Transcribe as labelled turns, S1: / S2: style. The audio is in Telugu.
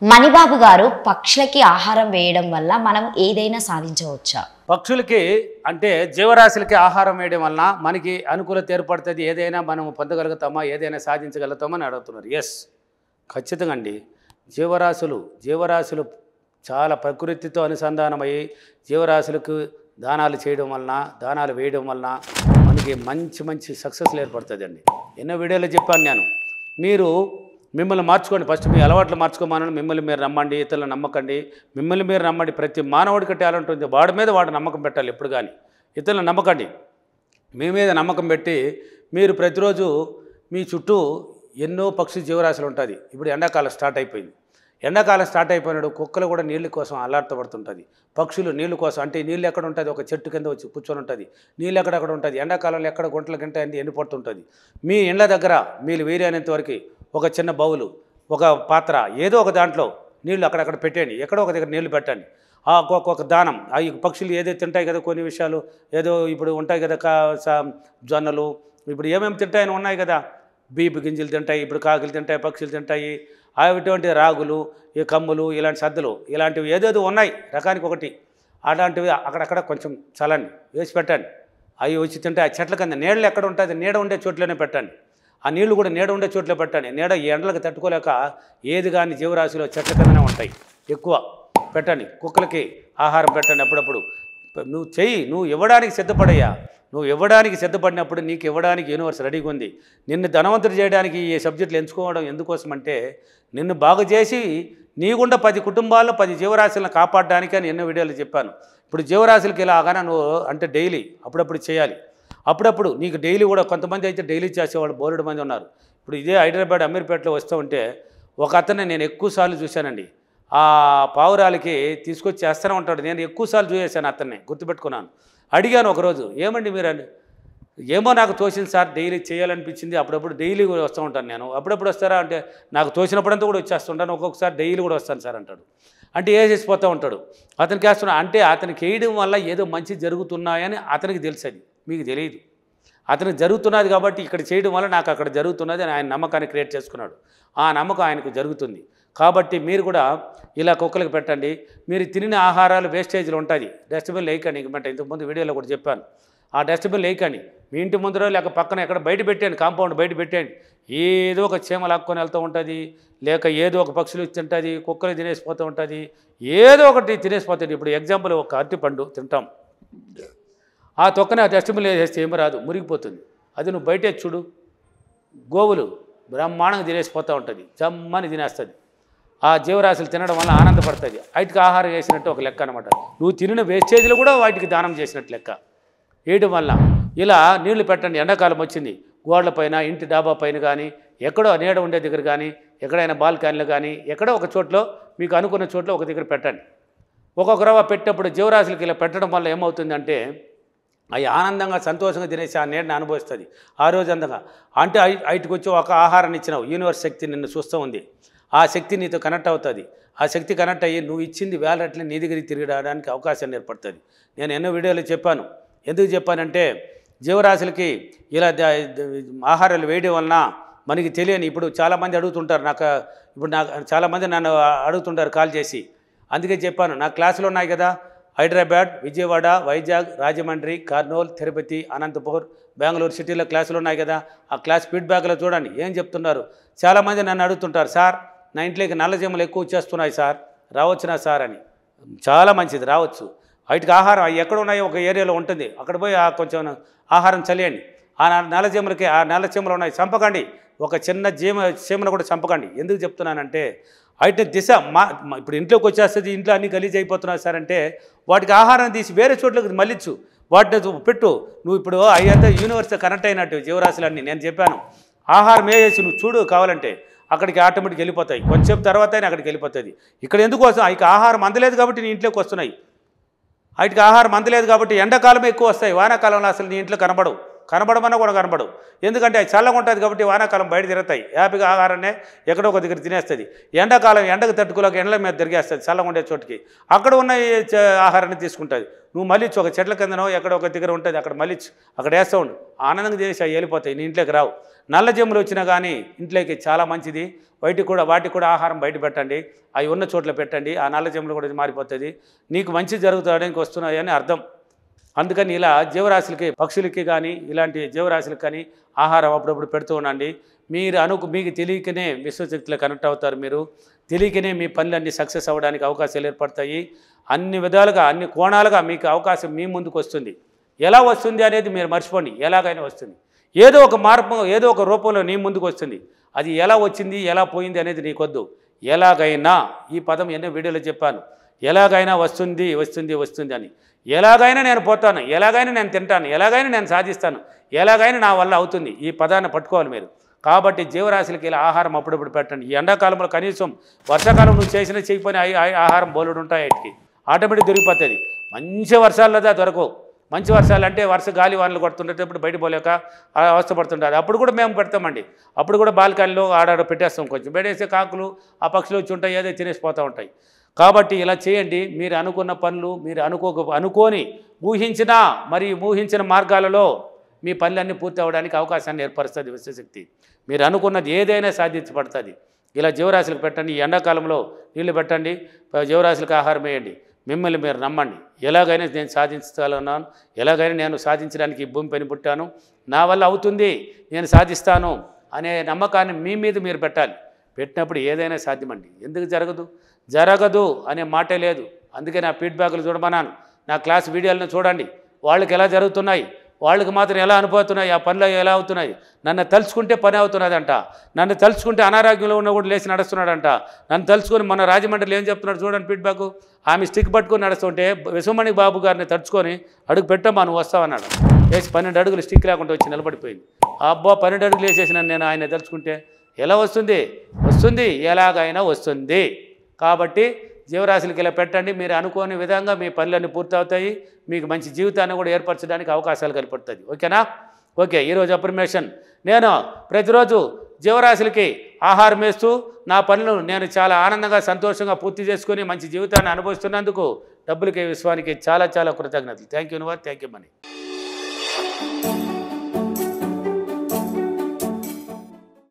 S1: మణిబాబు గారు పక్షులకి ఆహారం వేయడం వల్ల మనం ఏదైనా సాధించవచ్చా?
S2: పక్షులకి అంటే జీవరాశులకి ఆహారం వేయడం వలన మనకి అనుకూలత ఏర్పడుతుంది, ఏదైనా మనం పొందగలుగుతామా, ఏదైనా సాధించగలుగుతామా అని అడుగుతున్నారు. ఎస్, ఖచ్చితంగా అండి. జీవరాశులు చాలా ప్రకృతితో అనుసంధానమయ్యి జీవరాశులకు దానాలు వేయడం వలన మనకి మంచి మంచి సక్సెస్లు ఏర్పడుతుందండి. ఎన్నో వీడియోలో చెప్పాను నేను. మిమ్మల్ని మార్చుకోండి. ఫస్ట్ మీ అలవాట్లు మార్చుకోమని మిమ్మల్ని మీరు నమ్మండి, ఇతరులను నమ్మకండి. మిమ్మల్ని మీరు నమ్మండి. ప్రతి మానవుడికి టాలెంట్ ఉంది, వాడి మీద వాడు నమ్మకం పెట్టాలి ఎప్పుడు కానీ. ఇతరులను నమ్మకండి. మీ మీద నమ్మకం పెట్టి మీరు ప్రతిరోజు మీ చుట్టూ ఎన్నో పక్షి జీవరాశులు ఉంటుంది. ఇప్పుడు ఎండాకాలం స్టార్ట్ అయిపోయింది. ఎండాకాలం స్టార్ట్ అయిపోయినాడు కుక్కలు కూడా నీళ్ళ కోసం అల్లాడుతపడుతుంటుంది. పక్షులు నీళ్ళ కోసం, అంటే నీళ్ళు ఎక్కడ ఉంటుంది, ఒక చెట్టు కింద వచ్చి కూర్చొని ఉంటుంది. నీళ్ళు ఎక్కడెక్కడ ఉంటుంది. ఎండాకాలంలో ఎక్కడ గుంటల గంట అన్ని ఎండిపడుతుంటుంది. మీ ఇండ్ల దగ్గర మీరు వీలైనంత వరకు ఒక చిన్న బౌలు, ఒక పాత్ర, ఏదో ఒక దాంట్లో నీళ్లు అక్కడక్కడ పెట్టండి. ఎక్కడో ఒక దగ్గర నీళ్లు పెట్టండి. ఒక్కొక్క దానం అవి పక్షులు ఏదో తింటాయి కదా, కొన్ని విషయాలు ఏదో ఇప్పుడు ఉంటాయి కదా, జొన్నలు ఇప్పుడు ఏమేమి తింటాయని ఉన్నాయి కదా, బీపు గింజలు తింటాయి, ఇప్పుడు కాకులు తింటాయి, పక్షులు తింటాయి, అటువంటి రాగులు, ఈ కమ్ములు, ఇలాంటి సద్దులు, ఇలాంటివి ఏదేదో ఉన్నాయి రకానికి ఒకటి. అలాంటివి అక్కడక్కడ కొంచెం చల్లండి, వేసి పెట్టండి. అవి వచ్చి తింటాయి. ఆ చెట్ల కింద నీళ్ళు ఎక్కడ ఉంటుంది, నీడ ఉండే చోట్లోనే పెట్టండి. ఆ నీళ్లు కూడా నీడ ఉండే చోట్ల పెట్టండి. నీడ ఈ ఎండలకు తట్టుకోలేక ఏది కానీ జీవరాశిలో చెట్ల కిందనే ఉంటాయి, ఎక్కువ పెట్టండి. కుక్కలకి ఆహారం పెట్టండి అప్పుడప్పుడు. నువ్వు ఇవ్వడానికి సిద్ధపడయ్యా. నువ్వు ఇవ్వడానికి సిద్ధపడినప్పుడు నీకు ఇవ్వడానికి యూనివర్స్ రెడీగా ఉంది. నిన్ను ధనవంతుడు చేయడానికి ఈ సబ్జెక్టులు ఎంచుకోవడం ఎందుకోసం అంటే, నిన్ను బాగు చేసి నీగుండా 10 కుటుంబాల్లో 10 జీవరాశులను కాపాడడానికి అని ఎన్నో వీడియోలు చెప్పాను. ఇప్పుడు జీవరాశులకి ఇలాగానే నువ్వు అంటే డైలీ అప్పుడప్పుడు చేయాలి. అప్పుడప్పుడు నీకు డైలీ కూడా, కొంతమంది అయితే డైలీ చేసేవాళ్ళు బోలెడు మంది ఉన్నారు. ఇప్పుడు ఇదే హైదరాబాద్ అమీర్పేటలో వస్తూ ఉంటే ఒక అతన్ని నేను ఎక్కువసార్లు చూశానండి. ఆ పావురాలకి తీసుకొచ్చి చేస్తూనే ఉంటాడు. నేను ఎక్కువసార్లు చూసేసాను, అతన్ని గుర్తుపెట్టుకున్నాను. అడిగాను ఒకరోజు, ఏమండి మీరు అని. ఏమో నాకు తోచింది సార్, డైలీ చేయాలనిపించింది. అప్పుడప్పుడు డైలీ కూడా వస్తూ ఉంటాను నేను. అప్పుడప్పుడు వస్తారా అంటే, నాకు తోచినప్పుడంతా కూడా వచ్చేస్తుంటాను, ఒక్కొక్కసారి డైలీ కూడా వస్తాను సార్ అంటాడు. అంటే వేసేసిపోతూ ఉంటాడు. అతనికి వేస్తున్నా అంటే అతనికి వేయడం వల్ల ఏదో మంచి జరుగుతున్నాయని అతనికి తెలుసది, మీకు తెలియదు. అతనికి జరుగుతున్నది కాబట్టి ఇక్కడ చేయడం వల్ల నాకు అక్కడ జరుగుతున్నది అని ఆయన నమ్మకాన్ని క్రియేట్ చేసుకున్నాడు. ఆ నమ్మకం ఆయనకు జరుగుతుంది. కాబట్టి మీరు కూడా ఇలా కుక్కలకు పెట్టండి. మీరు తినిన ఆహారాలు వేస్టేజ్లు ఉంటుంది, డస్ట్బిన్ వేయకండి. ఇంకమంటే ఇంతకుముందు వీడియోలో కూడా చెప్పాను, ఆ డస్ట్బిన్ వేయకండి. మీ ఇంటి ముందర లేక పక్కన ఎక్కడ బయట పెట్టండి, కాంపౌండ్ బయట పెట్టండి. ఏదో ఒక చీమ లాక్కొని వెళ్తూ ఉంటుంది, లేక ఏదో ఒక పక్షులు తింటుంది, కుక్కలు తినేసిపోతూ ఉంటుంది, ఏదో ఒకటి తినేసిపోతుంది. ఇప్పుడు ఎగ్జాంపుల్, ఒక అరటిపండు తింటాం, ఆ తొక్కనే ఆ డస్ట్బిన్లో వేసేస్తే ఏమి రాదు, మురిగిపోతుంది. అది నువ్వు బయటే చూడు, గోవులు బ్రహ్మాండంగా తినేసిపోతూ ఉంటుంది, జమ్మని తినేస్తుంది. ఆ జీవరాశులు తినడం వల్ల ఆనందపడుతుంది. వాటికి ఆహారం వేసినట్టు ఒక లెక్క అనమాట. నువ్వు తినిన వేస్టేజ్లు కూడా వాటికి దానం చేసినట్టు లెక్క వేయడం వల్ల. ఇలా నీళ్లు పెట్టండి. ఎండాకాలం వచ్చింది, గోడల పైన, ఇంటి డాబా పైన కానీ, ఎక్కడో నీడ ఉండే దగ్గర కానీ, ఎక్కడైనా బాల్కనీలో కానీ, ఎక్కడో ఒక చోట్లో మీకు అనుకున్న చోట్ల ఒక దగ్గర పెట్టండి. ఒక్కొక్క రవ్వ పెట్టినప్పుడు జీవరాశులకి ఇలా పెట్టడం వల్ల ఏమవుతుందంటే, అవి ఆనందంగా సంతోషంగా తినేసి ఆ నీడని అనుభవిస్తుంది ఆ రోజు అంతగా. అంటే వాటికి వచ్చి ఒక ఆహారాన్ని ఇచ్చినావు, యూనివర్స్ శక్తి నిన్ను చూస్తూ ఉంది. ఆ శక్తి నీతో కనెక్ట్ అవుతుంది. ఆ శక్తి కనెక్ట్ అయ్యి నువ్వు ఇచ్చింది వేలట్లే నీ దగ్గరికి తిరిగి రావడానికి అవకాశాన్ని ఏర్పడుతుంది. నేను ఎన్నో వీడియోలో చెప్పాను. ఎందుకు చెప్పానంటే, జీవరాశులకి ఇలా ఆహారాలు వేయడం వలన మనకి తెలియని, ఇప్పుడు చాలామంది అడుగుతుంటారు నాకు చాలామంది నన్ను అడుగుతుంటారు కాల్ చేసి. అందుకే చెప్పాను, నా క్లాసులు ఉన్నాయి కదా, హైదరాబాద్, విజయవాడ, వైజాగ్, రాజమండ్రి, కర్నూలు, తిరుపతి, అనంతపూర్, బెంగళూరు సిటీలో క్లాసులు ఉన్నాయి కదా. ఆ క్లాస్ ఫీడ్బ్యాక్లో చూడండి ఏం చెప్తున్నారు. చాలామంది నన్ను అడుగుతుంటారు, సార్ నా ఇంట్లోకి నల్లజీమలు ఎక్కువ వచ్చేస్తున్నాయి సార్, రావచ్చునా సార్ అని. చాలా మంచిది, రావచ్చు. వాటికి ఆహారం ఎక్కడ ఉన్నాయో ఒక ఏరియాలో ఉంటుంది, అక్కడ పోయి కొంచెం ఆహారం చల్లేయండి. ఆ నల్లజీమలకి, ఆ నల్లచీమలు ఉన్నాయి, చంపకండి. ఒక చిన్న చీమను కూడా చంపకండి. ఎందుకు చెప్తున్నానంటే, వాటి దిశ ఇప్పుడు ఇంట్లోకి వచ్చేస్తుంది, ఇంట్లో అన్నీ గలీజ్ అయిపోతున్నాయి సార్ అంటే, వాటికి ఆహారం తీసి వేరే చోట్లకి మళ్ళించు, వాటిని పెట్టు. నువ్వు ఇప్పుడు అయ్యంతా యూనివర్స్తో కనెక్ట్ అయినట్టు జీవరాశులన్నీ. నేను చెప్పాను, ఆహారం వేసి నువ్వు చూడు, కావాలంటే అక్కడికి ఆటోమేటిక్ వెళ్ళిపోతాయి. కొంచెం తర్వాత అక్కడికి వెళ్ళిపోతుంది. ఇక్కడ ఎందుకోసం, ఇక ఆహారం అందలేదు కాబట్టి నీ ఇంట్లోకి వస్తున్నాయి. వాటికి ఆహారం అందలేదు కాబట్టి ఎండాకాలమే ఎక్కువ వస్తాయి, వానాకాలంలో అసలు నీ ఇంట్లో కనబడవు. కనబడమన్నా కూడా కనబడవు. ఎందుకంటే అది చల్లగా ఉంటుంది కాబట్టి వానాకాలం బయట తిరుగుతాయి, హ్యాపీగా ఆహారాన్ని ఎక్కడో ఒక దగ్గర తినేస్తుంది. ఎండాకాలం ఎండకు తట్టుకోలేక ఎండల మీద తిరిగేస్తుంది చల్లగా ఉండే చోటుకి, అక్కడ ఉన్న ఆహారాన్ని తీసుకుంటుంది. నువ్వు మళ్ళీ ఒక చెట్ల కిందనో ఎక్కడో ఒక దగ్గర ఉంటుంది, అక్కడ మళ్ళీ అక్కడ వేస్తూ ఉండు, ఆనందంగా చేసి అవి వెళ్ళిపోతాయి, నీ ఇంట్లోకి రావు. నల్ల జమ్ములు వచ్చినా కానీ ఇంట్లోకి చాలా మంచిది. వాటికి కూడా ఆహారం బయట పెట్టండి, అవి ఉన్న చోట్ల పెట్టండి, ఆ నల్ల జమ్ములు కూడా మారిపోతుంది, నీకు మంచి జరుగుతాడానికి వస్తున్నాయని అర్థం. అందుకని ఇలా జీవరాశులకి పక్షులకి కానీ ఇలాంటి జీవరాశులకి కానీ ఆహారం అప్పుడప్పుడు పెడుతూ ఉండండి. మీకు తెలియకనే విశ్వశక్తిలో కనెక్ట్ అవుతారు. మీరు తెలియకనే మీ పనులన్నీ సక్సెస్ అవ్వడానికి అవకాశాలు ఏర్పడతాయి. అన్ని విధాలుగా అన్ని కోణాలుగా మీకు అవకాశం మీ ముందుకు వస్తుంది. ఎలా వస్తుంది అనేది మీరు మర్చిపోండి, ఎలాగైనా వస్తుంది. ఏదో ఒక మార్పు ఏదో ఒక రూపంలో నీ ముందుకు వస్తుంది. అది ఎలా వచ్చింది ఎలా పోయింది అనేది నీకొద్దు. ఎలాగైనా, ఈ పదం ఎన్నో వీడియోలో చెప్పాను, ఎలాగైనా వస్తుంది వస్తుంది వస్తుంది అని. ఎలాగైనా నేను పోతాను, ఎలాగైనా నేను తింటాను, ఎలాగైనా నేను సాధిస్తాను, ఎలాగైనా నా వల్ల అవుతుంది, ఈ పదాన్ని పట్టుకోవాలి మీరు. కాబట్టి జీవరాశులకి ఇలా ఆహారం అప్పుడప్పుడు పెట్టండి. ఈ ఎండాకాలంలో కనీసం వర్షాకాలం నువ్వు చేయకపోయిన ఆహారం బోలుడు ఉంటాయి, వాటికి ఆటోమేటిక్ దొరికిపోతుంది. మంచి వర్షాల్లో దొరకవు. మంచి వర్షాలు అంటే గాలి వానలు కొడుతుండేటప్పుడు బయట పోలేక అవస్థపడుతుంటారు. అప్పుడు కూడా మేము పెడతామండి. అప్పుడు కూడా బాల్కనీలో ఆడాడ పెట్టేస్తాం, కొంచెం పెట్టేస్తే కాకులు ఆ పక్షులు వచ్చి ఉంటాయి, ఏదో తినేసిపోతూ ఉంటాయి. కాబట్టి ఇలా చేయండి. మీరు అనుకున్న పనులు మీరు అనుకోని ఊహించిన మార్గాలలో మీ పనులన్నీ పూర్తి అవ్వడానికి అవకాశాన్ని ఏర్పరుస్తుంది విశ్వశక్తి. మీరు అనుకున్నది ఏదైనా సాధించబడుతుంది. ఇలా జీవరాశులకు పెట్టండి. ఈ ఎండాకాలంలో నీళ్లు పెట్టండి, జీవరాశులకు ఆహారం వేయండి. మిమ్మల్ని మీరు నమ్మండి. ఎలాగైనా నేను సాధించాలన్నాను, ఎలాగైనా నేను సాధించడానికి ఈ భూమి పైన పుట్టాను, నా వల్ల అవుతుంది, నేను సాధిస్తాను అనే నమ్మకాన్ని మీ మీద మీరు పెట్టాలి. పెట్టినప్పుడు ఏదైనా సాధ్యమండి. ఎందుకు జరగదు అనే మాటే లేదు. అందుకే నా ఫీడ్బ్యాక్లు చూడమన్నాను, నా క్లాస్ వీడియోలను చూడండి. వాళ్ళకి ఎలా జరుగుతున్నాయి, వాళ్ళకి మాత్రం ఎలా అనుభవుతున్నాయి, ఆ పనులు ఎలా అవుతున్నాయి. నన్ను తలుచుకుంటే పని అవుతున్నదంట, నన్ను తలుచుకుంటే అనారోగ్యంలో ఉన్న కూడా లేచి నడుస్తున్నాడంట. నన్ను తలుచుకొని మన రాజమండ్రిలో ఏం చెప్తున్నాడు చూడండి ఫీడ్బ్యాక్. ఆమె స్టిక్ పట్టుకొని నడుస్తుంటే విశ్వమణి బాబు గారిని తలుచుకొని అడుగు పెట్టమ్మా నువ్వు వస్తావన్నాడు. వేసి 12 అడుగులు స్టిక్ లేకుండా వచ్చి నిలబడిపోయింది. అబ్బా 12 అడుగులు వేసేసినాను నేను ఆయన తలుచుకుంటే. ఎలా వస్తుంది, ఎలాగైనా వస్తుంది. కాబట్టి జీవరాశులకి ఇలా పెట్టండి. మీరు అనుకోని విధంగా మీ పనులన్నీ పూర్తవుతాయి. మీకు మంచి జీవితాన్ని కూడా ఏర్పరచడానికి అవకాశాలు కనపడుతుంది. ఓకేనా? ఓకే. ఈరోజు అప్రిమేషన్, నేను ప్రతిరోజు జీవరాశులకి ఆహారం వేస్తూ నా పనులు నేను చాలా ఆనందంగా సంతోషంగా పూర్తి చేసుకొని మంచి జీవితాన్ని అనుభవిస్తున్నందుకు డబ్బులకి విశ్వానికి చాలా కృతజ్ఞతలు. Thank you universe, thank you money.